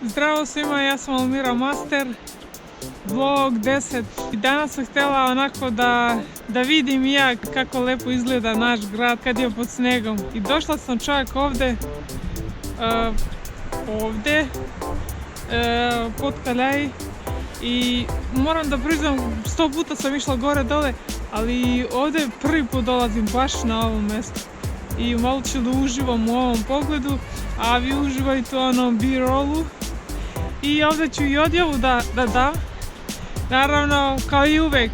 Zdravo svima, ja sam Almira Master, vlog 10 i danas sam htjela onako da vidim i ja kako lepo izgleda naš grad kad je pod snegom. I došla sam čak ovdje pod Kaljaj i moram da priznam 100 puta sam išla gore dole, ali ovdje prvi put dolazim baš na ovom mjestu i malo ću da uživam u ovom pogledu, a vi uživajte u onom B-rollu. I ovdje ću i odjavu da dam, naravno kao i uvek.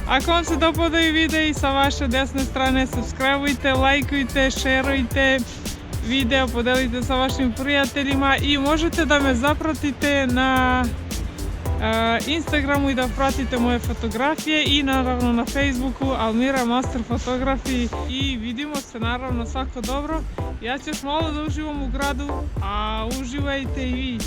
Ako vam se dopadaju videi sa vaše desne strane, subscribeujte, lajkujte, šerujte video, podelite sa vašim prijateljima i možete da me zapratite na Instagramu i da pratite moje fotografije i naravno na Facebooku Almira Master Fotografiji. I vidimo se naravno, svako dobro. Ja ću još malo da uživam u gradu, a uživajte i vi.